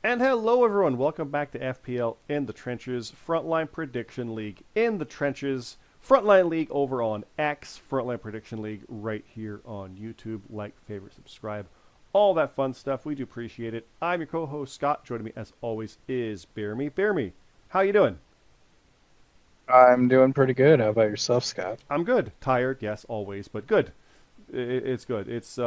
And hello, everyone. Welcome back to FPL in the Trenches, Frontline Prediction League in the Trenches, Frontline League over on X, Frontline Prediction League right here on YouTube. Like, favorite, subscribe, all that fun stuff. We do appreciate it. I'm your co-host, Scott. Joining me, as always, is BeerMe. BeerMe, how you doing? I'm doing pretty good. How about yourself, Scott? I'm good. Tired, yes, always, but good. It's good. It's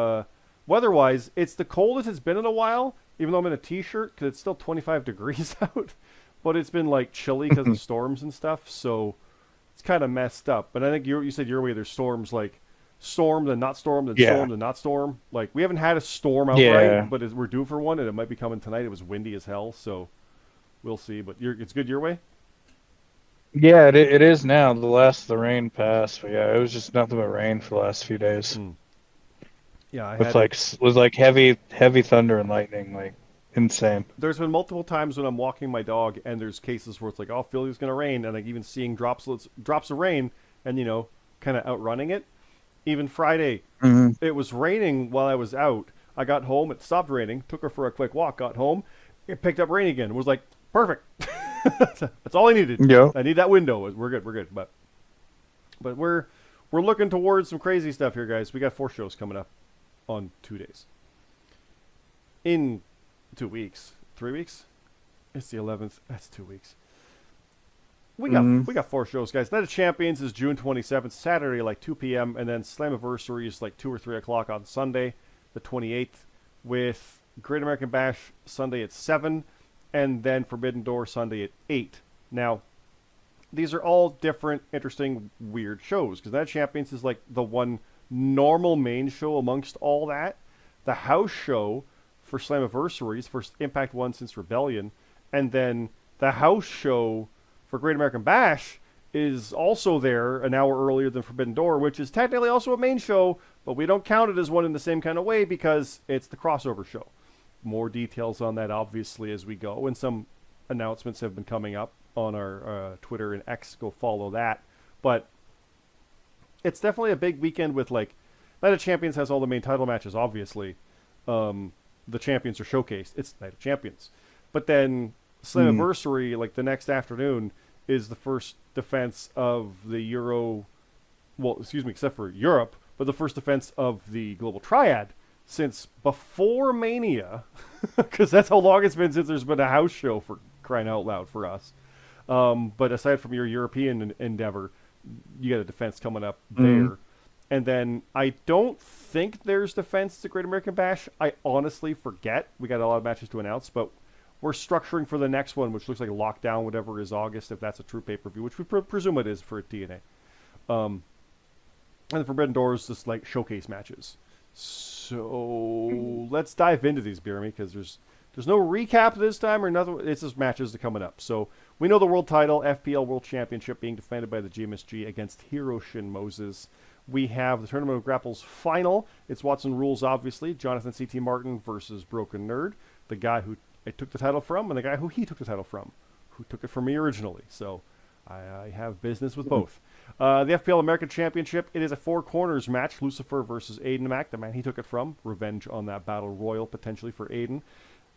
weather-wise, it's the coldest it's been in a while. Even though I'm in a t-shirt, because it's still 25 degrees out, but it's been like chilly because of storms and stuff. So it's kind of messed up. But I think you said your way there's storms like storm then not storm then Yeah. storm then not storm. Like we haven't had a storm outright, Yeah. but we're due for one, and it might be coming tonight. It was windy as hell, so we'll see. But it's good your way. Yeah, it is now. The rain passed, but yeah, it was just nothing but rain for the last few days. Hmm. Yeah, I With had with like heavy thunder and lightning, like insane. there's been multiple times when I'm walking my dog and there's cases where it's like, oh, Philly's gonna rain, and like even seeing drops of rain, and kind of outrunning it. Even Friday, Hmm. it was raining while I was out. I got home, it stopped raining, took her for a quick walk, got home, it picked up rain again. It was like perfect. That's all I needed. Yeah. I need that window. We're good. We're good. But we're looking towards some crazy stuff here, guys. We got 4 shows coming up on 2 days. In 2 weeks, 3 weeks. It's the 11th. That's 2 weeks. We got Hmm. we got 4 shows, guys. Night of Champions is June 27th, Saturday, like 2 p.m., and then Slammiversary is like 2 or 3 o'clock on Sunday, the 28th, with Great American Bash Sunday at 7, and then Forbidden Door Sunday at 8. Now, these are all different, interesting, weird shows, because Night of Champions is like the one normal main show amongst all that. The house show for Slammiversaries, first Impact one since Rebellion, and then the house show for Great American Bash is also there an hour earlier than Forbidden Door, which is technically also a main show, but we don't count it as one in the same kind of way because it's the crossover show. More details on that, obviously, as we go, and some announcements have been coming up on our Twitter and X. Go follow that. But it's definitely a big weekend with like Night of Champions has all the main title matches, obviously. The champions are showcased. It's Night of Champions. But then Mm. Slammiversary, like the next afternoon, is the first defense of the Euro. Well, excuse me, except for Europe, but the first defense of the Global Triad since before Mania, because that's how long it's been since there's been a house show for crying out loud for us. But aside from your European endeavor, you got a defense coming up Mm. there. And then I don't think there's defense to Great American Bash. I honestly forget. We got a lot of matches to announce, but we're structuring for the next one, which looks like Lockdown, whatever is August, if that's a true pay-per-view, which we presume it is for TNA. Um, and the Forbidden Doors just like showcase matches. So let's dive into these, Beermy, because there's no recap this time or nothing. It's just matches that are coming up. So we know the world title, FPL World Championship, being defended by the GMSG against Hiroshin Moses. We have the Tournament of Grapples final. It's Watson Rules, obviously. Jonathan C.T. Martin versus Broken Nerd, the guy who I took the title from and the guy who he took the title from, who took it from me originally. So I have business with both. The FPL American Championship, it is a four corners match. Lucifer versus Aiden Mack, the man he took it from. Revenge on that battle royal, potentially, for Aiden.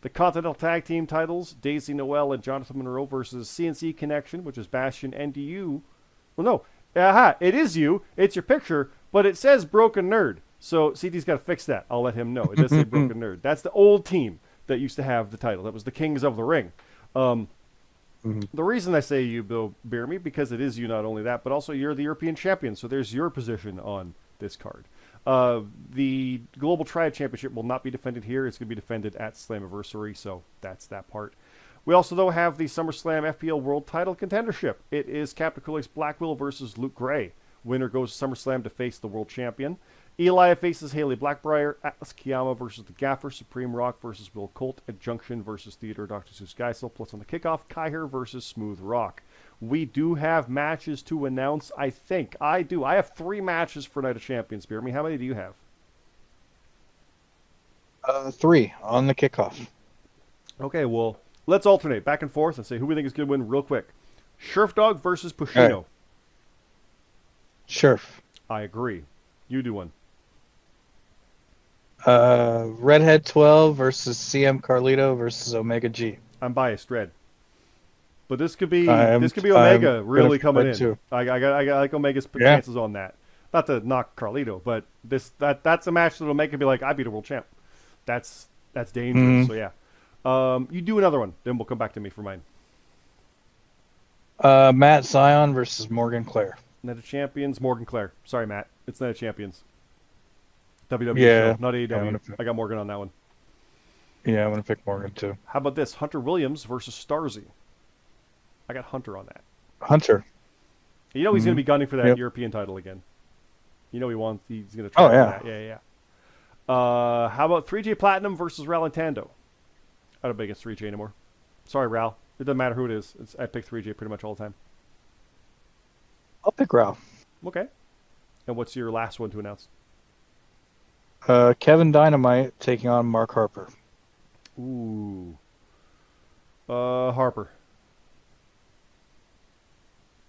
The Continental Tag Team titles, Daisy Noel and Jonathan Monroe versus CNC Connection, which is Bastion and you. Well, no. Aha, it is you. It's your picture, but it says Broken Nerd. So CT's got to fix that. I'll let him know. It does say Broken Nerd. That's the old team that used to have the title. That was the Kings of the Ring. Mhm. The reason I say you, Bill Beerme, because it is you, not only that, but also you're the European champion. So there's your position on this card. The Global Triad Championship will not be defended here. It's going to be defended at Slammiversary, so that's that part. We also, though, have the SummerSlam FPL World Title Contendership. It is Captain Coolix Blackwell versus Luke Gray. Winner goes to SummerSlam to face the world champion. Eli faces Haley Blackbriar. Atlas Kiyama versus the Gaffer. Supreme Rock versus Will Colt. At Junction versus Theodore Dr. Seuss Geisel. Plus on the kickoff, Kaiher versus Smooth Rock. We do have matches to announce, I think. I do. I have 3 matches for Night of Champions, Beer. How many do you have? 3 on the kickoff. Okay, well, let's alternate back and forth and say who we think is going to win real quick. Dog versus All right. Pushino. Sure. I agree. You do one. Redhead 12 versus CM Carlito versus Omega G. I'm biased, red. But this could be I'm Omega gonna really pick coming red in. too. I like Omega's Yeah. chances on that. Not to knock Carlito, but that's a match that'll make it be like, I beat a world champ. That's dangerous. Mhm. So yeah, you do another one, then we'll come back to me for mine. Matt Zion versus Morgan Claire. Night of Champions, Morgan Claire. Sorry, Matt, it's Night of Champions. WWE Yeah. show, not Yeah, I'm AEW. gonna I got Morgan on that one. Yeah, I'm gonna pick Morgan too. How about this? Hunter Williams versus Starzy. I got Hunter on that. Hunter. You know he's going to be gunning for that Yep. European title again. You know he's going to try Oh, for yeah. that. Yeah. How about 3J Platinum versus Ralantando? I don't think it's 3J anymore. Sorry, Ral. It doesn't matter who it is. I pick 3J pretty much all the time. I'll pick Ralph. Okay. And what's your last one to announce? Kevin Dynamite taking on Mark Harper. Ooh. Harper.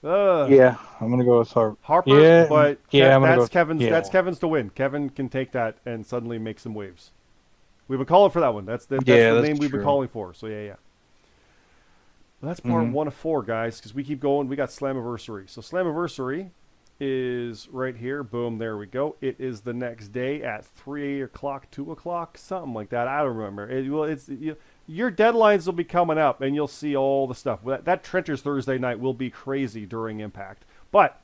Yeah, I'm gonna go with Harper. Harper, Yeah, but yeah, I'm gonna that's go. Kevin's. Yeah. That's Kevin's to win. Kevin can take that and suddenly make some waves. We've been calling for that one. That's the that's name we've been true. calling for. So yeah. Well, that's part 1 of 4, guys, because we keep going. We got Slammiversary. So Slammiversary is right here. Boom, there we go. It is the next day at 3 o'clock, 2 o'clock, something like that. I don't remember. Your deadlines will be coming up, and you'll see all the stuff. That Trenchers Thursday night will be crazy during Impact. But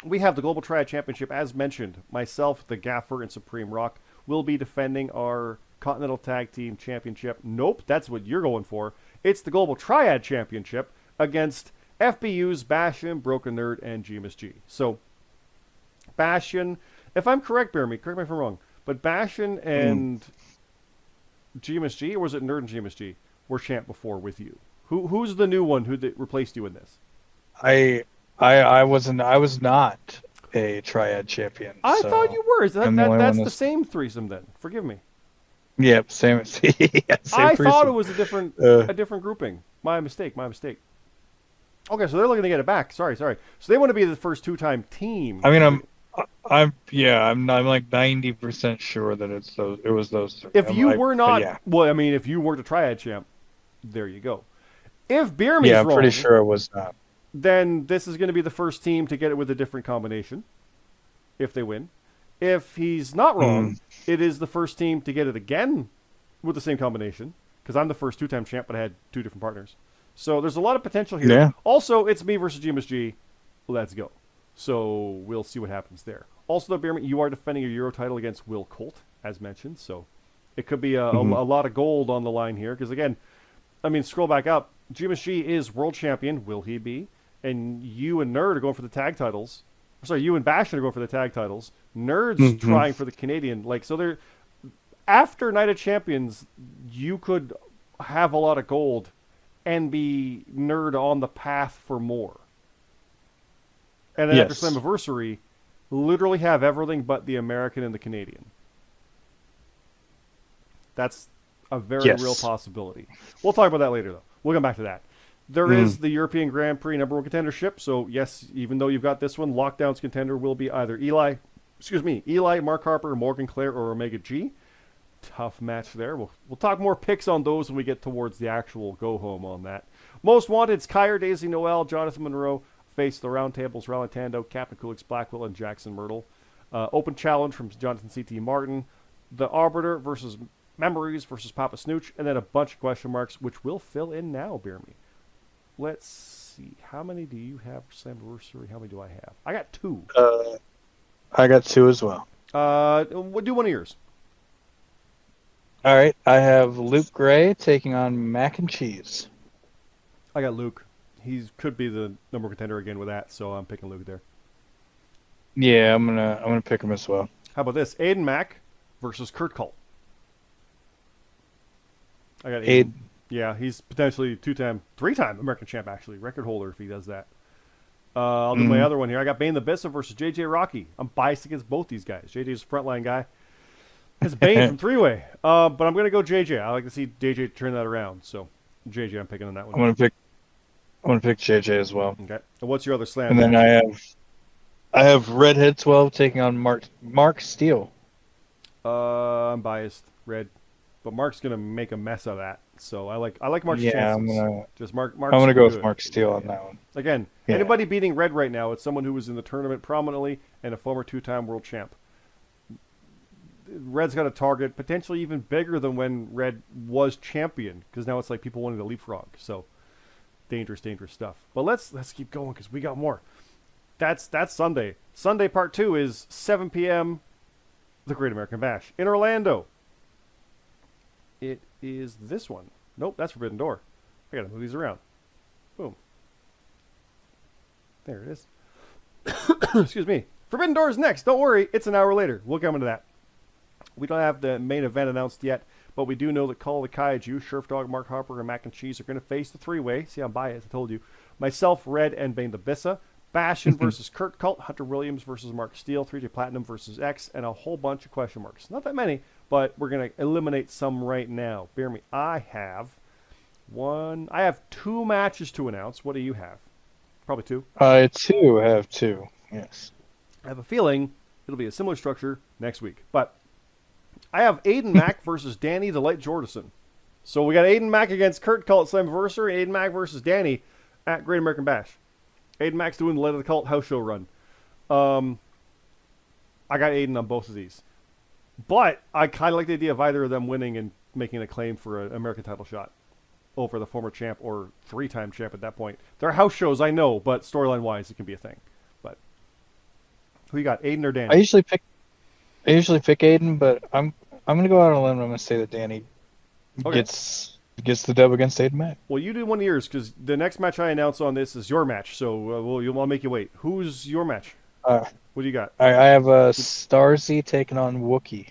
we have the Global Triad Championship, as mentioned. Myself, the Gaffer, and Supreme Rock will be defending our Continental Tag Team Championship. Nope, that's what you're going for. It's the Global Triad Championship against FBU's Bastion, Broken Nerd, and GMSG. So, Bastion, if I'm correct, BeerMe, correct me if I'm wrong, but Bastion and GMSG, or was it Nerd and GMSG, were champ before with you? Who's the new one who replaced you in this? I was not a triad champion. I so thought you were. I'm the only That's one the same threesome then. Forgive me. Yep, same. Same I thought threesome. it was a different grouping. My mistake. Okay, so they're looking to get it back. Sorry. So they want to be the first 2-time team. I mean, I'm like 90% sure that it was those three. If you were not, yeah. well, I mean, if you weren't a triad champ, there you go. If BeerMe's Yeah, I'm wrong, pretty sure it was not. then this is going to be the first team to get it with a different combination, if they win. If he's not wrong, it is the first team to get it again with the same combination, because I'm the first 2-time champ, but I had 2 different partners. So there's a lot of potential here. Yeah. Also, it's me versus GMSG. Let's go. So we'll see what happens there. Also, though, BeerMe, you are defending your Euro title against Will Colt, as mentioned. So it could be a lot of gold on the line here. Because, again, I mean, scroll back up. GMSG is world champion. Will he be? And you and Nerd are going for the tag titles. Sorry, you and Bastion are going for the tag titles. Nerd's trying for the Canadian. So they're after Night of Champions, you could have a lot of gold and be Nerd on the path for more. And then after Slammiversary, literally have everything but the American and the Canadian. That's a very real possibility. We'll talk about that later, though. We'll come back to that. There is the European Grand Prix number 1 contendership. So, yes, even though you've got this one, Lockdown's contender will be either Eli, Mark Harper, Morgan Claire, or Omega G. Tough match there. We'll talk more picks on those when we get towards the actual go-home on that. Most Wanted's Kyer, Daisy Noel, Jonathan Monroe face the Roundtables, Ralantando, Captain Coolix Blackwell, and Jackson Myrtle. Open challenge from Jonathan C.T. Martin. The Arbiter versus Memories versus Papa Snooch. And then a bunch of question marks, which will fill in now, BeerMe. Let's see. How many do you have for Slammiversary? How many do I have? I got 2. I got 2 as well. We'll do one of yours. All right, I have Luke Gray taking on Mac and Cheese. I got Luke. He could be the number 1 contender again with that, so I'm picking Luke there. Yeah, I'm gonna pick him as well. How about this? Aiden Mack versus Kurt Colt. I got Aiden. Yeah, he's potentially 2-time, 3-time American champ, actually. Record holder if he does that. I'll do my other one here. I got Bane the Bissa versus JJ Rocky. I'm biased against both these guys. JJ's a frontline guy. It's Bane from 3-way. But I'm going to go JJ. I like to see JJ turn that around. So, JJ, I'm picking on that one. I'm gonna pick JJ as well. Okay. And what's your other slam? And then I have Redhead 12 taking on Mark Steele. I'm biased, red, but Mark's gonna make a mess of that. So I like Mark's Yeah, chances. Just Mark's I'm gonna go with good. Mark Steele on Yeah. that one. Again, Yeah. anybody beating red right now, it's someone who was in the tournament prominently and a former 2-time world champ. Red's got a target potentially even bigger than when Red was champion, because now it's like people wanting to leapfrog. So dangerous stuff. But let's keep going because we got more. That's Sunday. Sunday part 2 is 7 p.m. the Great American Bash in Orlando. It is this one. Nope, that's Forbidden Door. I gotta move these around. Boom. There it is. Excuse me. Forbidden Door is next. Don't worry, it's an hour later. We'll come into that. We don't have the main event announced yet, but we do know that Call of the Kaiju, Sheriff Mark Harper, and Mac and Cheese are going to face the three-way. See, I'm biased, I told you. Myself, Red, and Bane the Bissa. Bastion versus Kurt Cult. Hunter Williams versus Mark Steele. 3J Platinum versus X. And a whole bunch of question marks. Not that many, but we're going to eliminate some right now. BeerMe, I have 2 matches to announce. What do you have? Probably 2. I have 2. Yes. I have a feeling it'll be a similar structure next week. But I have Aiden Mack versus Danny the Light Jordison. So we got Aiden Mack against Kurt Cult Slammiversary, Aiden Mack versus Danny at Great American Bash. Aiden Mack's doing the Light of the Cult house show run. I got Aiden on both of these. But I kind of like the idea of either of them winning and making a claim for an American title shot over the former champ or 3-time champ at that point. They're house shows, I know, but storyline-wise, it can be a thing. But who you got, Aiden or Danny? I usually pick Aiden, but I'm gonna go out on a limb. I'm gonna say that Danny gets the dub against Aiden Mack. Well, you do one of yours because the next match I announce on this is your match. So I'll make you wait. Who's your match? What do you got? I have Starzy taking on Wookie.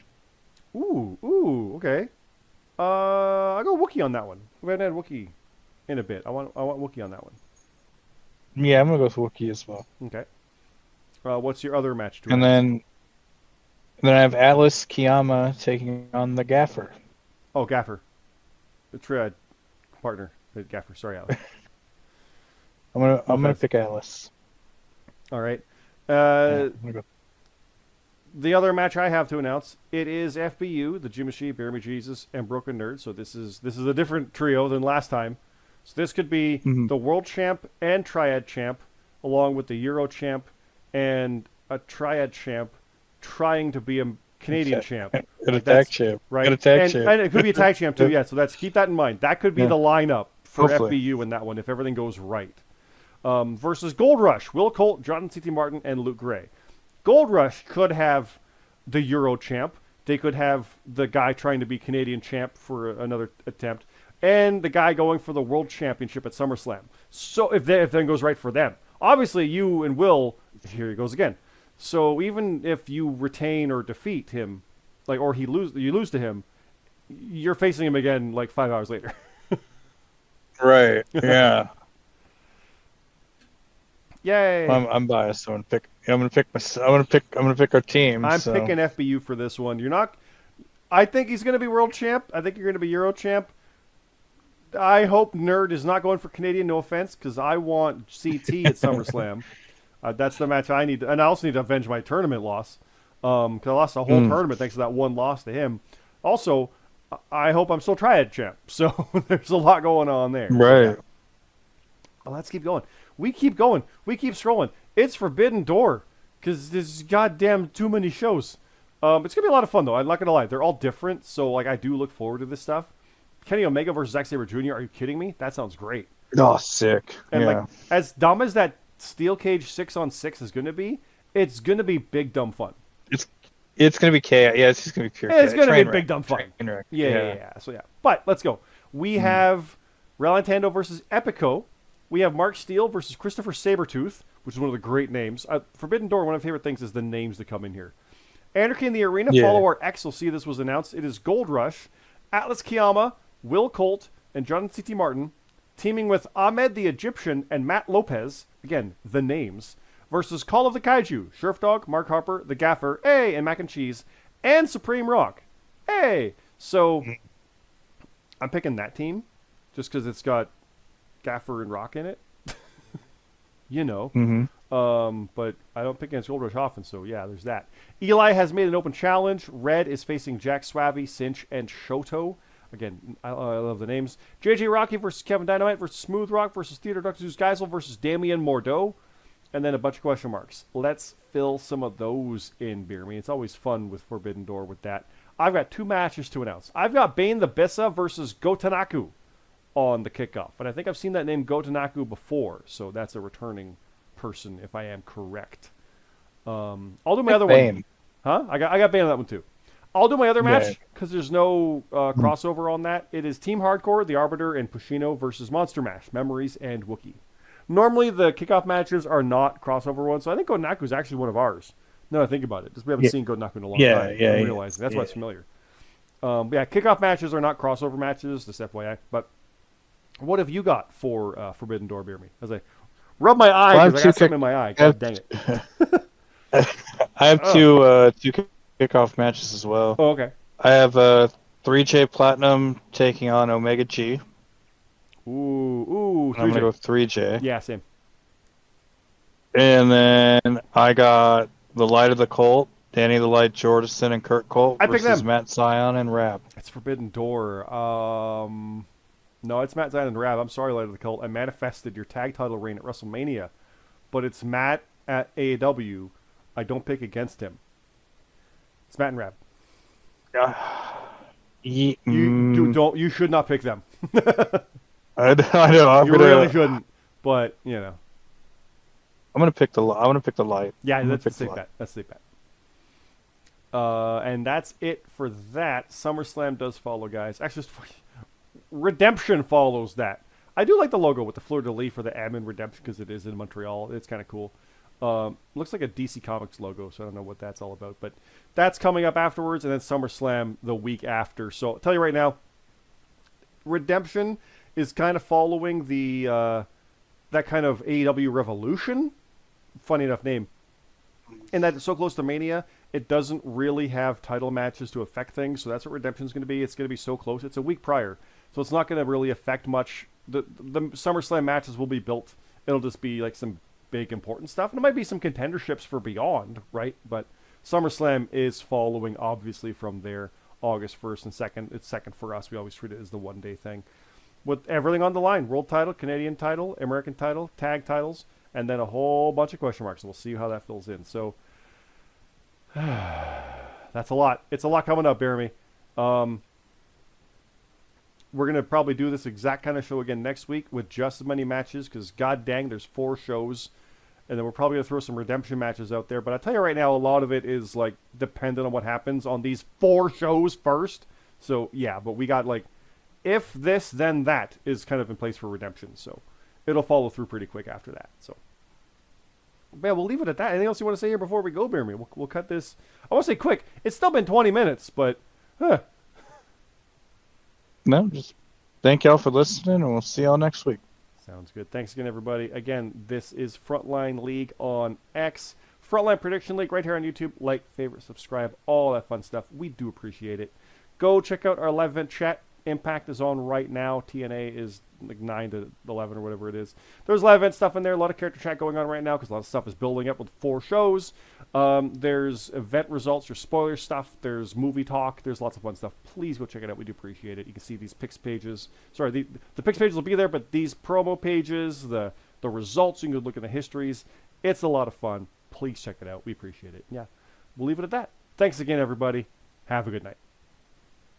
Ooh, okay. I'll go Wookie on that one. We haven't had Wookie in a bit. I want Wookie on that one. Yeah, I'm gonna go with Wookie as well. Okay. What's your other match? And then I have Atlas Kiyama taking on the Gaffer. Oh, Gaffer. The triad partner. The Gaffer. Sorry, Alex. I'm gonna pick Atlas. All right. I'm gonna go. The other match I have to announce, it is FBU, the Jimashi, BeerMe Jesus, and Broken Nerd. So this is a different trio than last time. So this could be the World Champ and Triad Champ, along with the Euro Champ and a Triad Champ, trying to be a Canadian champ. An attack champ. Right? An attack champ. And it could be a tag champ too, yeah. So keep that in mind. That could be the lineup for Hopefully. FBU in that one if everything goes right. Versus Gold Rush, Will Colt, Jonathan C.T. Martin, and Luke Gray. Gold Rush could have the Euro champ. They could have the guy trying to be Canadian champ for another attempt, and the guy going for the World Championship at SummerSlam. So if then goes right for them, obviously you and Will, here he goes again. So even if you retain or defeat him, or you lose to him, you're facing him again like 5 hours later. Right. Yeah. Yay! I'm biased. I'm gonna pick our team. I'm picking FBU for this one. You're not. I think he's going to be world champ. I think you're going to be Euro champ. I hope Nerd is not going for Canadian. No offense, because I want CT at SummerSlam. That's the match I need, and I also need to avenge my tournament loss. Because I lost the whole tournament thanks to that one loss to him. Also, I hope I'm still Triad champ. So there's a lot going on there. Right. So, well, let's keep going. We keep going. We keep scrolling. It's Forbidden Door because there's goddamn too many shows. It's gonna be a lot of fun though. I'm not gonna lie. They're all different, so I do look forward to this stuff. Kenny Omega versus Zack Sabre Jr. Are you kidding me? That sounds great. Oh, sick. And as dumb as that steel cage 6-on-6 is gonna be, it's gonna be big dumb fun. It's gonna be chaos. Yeah, it's just gonna be pure. It's chaos. gonna be big dumb fun. Yeah. So yeah. But let's go. We have Relantando versus Epico. We have Mark Steele versus Christopher Sabretooth, which is one of the great names. Forbidden Door, one of my favorite things is the names that come in here. Anarchy in the Arena, Follower X will see this was announced. It is Gold Rush, Atlas Kiyama, Will Colt, and Jonathan C.T. Martin, teaming with Ahmed the Egyptian and Matt Lopez, again, the names, versus Call of the Kaiju, Sheriff Dog, Mark Harper, The Gaffer, and Mac and Cheese, and Supreme Rock. So I'm picking that team just because it's got Gaffer and Rock in it. But I don't pick against Gold Rush often, so yeah, there's that. Eli has made an open challenge. Red is facing Jack Swabby, Cinch, and Shoto. Again, I love the names. JJ Rocky versus Kevin Dynamite versus Smooth Rock versus Theodore Dr. Zeus Geisel versus Damian Mordeaux. And then a bunch of question marks. Let's fill some of those in, BeerMe. It's always fun with Forbidden Door with that. I've got 2 matches to announce. I've got Bane the Bissa versus Gotanaku on the kickoff. And I think I've seen that name Gotanaku before, so that's a returning person if I am correct. I'll do my other Bane. one. Huh? I got Bane on that one too. I'll do my other match because there's no crossover on that. It is Team Hardcore, The Arbiter, and Pushino versus Monster Mash, Memories, and Wookiee. Normally, the kickoff matches are not crossover ones, so I think Gonaku is actually one of ours. Now that I think about it, because we haven't seen Gonaku in a long time. I'm realizing that's why it's familiar. Kickoff matches are not crossover matches, just FYI. But what have you got for Forbidden Door, BeerMe? As I rub my eye because I got something in my eye. God dang it. I have two kickoff matches as well. Oh, okay. I have 3J Platinum taking on Omega G. Ooh, 3J. I'm going to go with 3J. Yeah, same. And then I got the Light of the Colt, Danny the Light Jordison and Kurt Colt versus Matt Zion and Rab. It's Forbidden Door. No, it's Matt Zion and Rab. I'm sorry, Light of the Cult. I manifested your tag title reign at WrestleMania, but it's Matt at AEW. I don't pick against him. It's Matt and Rab. You should not pick them. I know. You really shouldn't. But you know, I'm gonna pick the light. Yeah, that's a safe bet. That's a safe bet. And that's it for that. SummerSlam does follow, guys. Actually, Redemption follows that. I do like the logo with the fleur de lis for the M in Redemption because it is in Montreal. It's kind of cool. Looks like a DC Comics logo, so I don't know what that's all about. But that's coming up afterwards, and then SummerSlam the week after. So I'll tell you right now, Redemption is kind of following the that kind of AEW Revolution. Funny enough name. And that it's so close to Mania, it doesn't really have title matches to affect things. So that's what Redemption's going to be. It's going to be so close. It's a week prior. So it's not going to really affect much. The SummerSlam matches will be built. It'll just be like some big important stuff. And it might be some contenderships for Beyond, right? But SummerSlam is following, obviously, from there. August 1st and 2nd. It's second for us. We always treat it as the one-day thing. With everything on the line. World title, Canadian title, American title, tag titles, and then a whole bunch of question marks. We'll see how that fills in. So, that's a lot. It's a lot coming up, BeerMe. We're going to probably do this exact kind of show again next week with just as many matches because, god dang, there's 4 shows. And then we're probably going to throw some redemption matches out there. But I'll tell you right now, a lot of it is, like, dependent on what happens on these 4 shows first. So, yeah, but we got, like, if this, then that is kind of in place for redemption. So, it'll follow through pretty quick after that. So, yeah, we'll leave it at that. Anything else you want to say here before we go, BeerMe? We'll cut this. I want to say quick. It's still been 20 minutes, but, No, just thank y'all for listening, and we'll see y'all next week. Sounds good. Thanks again, everybody. Again, this is Frontline League on X. Frontline Prediction League right here on YouTube. Like, favorite, subscribe, all that fun stuff. We do appreciate it. Go check out our live event chat. Impact is on right now. TNA is like 9 to 11 or whatever it is. There's live event stuff in there. A lot of character chat going on right now because a lot of stuff is building up with 4 shows. There's event results. There's spoiler stuff. There's movie talk. There's lots of fun stuff. Please go check it out. We do appreciate it. You can see these picks pages. Sorry, the picks pages will be there, but these promo pages, the results, you can look at the histories. It's a lot of fun. Please check it out. We appreciate it. Yeah, we'll leave it at that. Thanks again, everybody. Have a good night.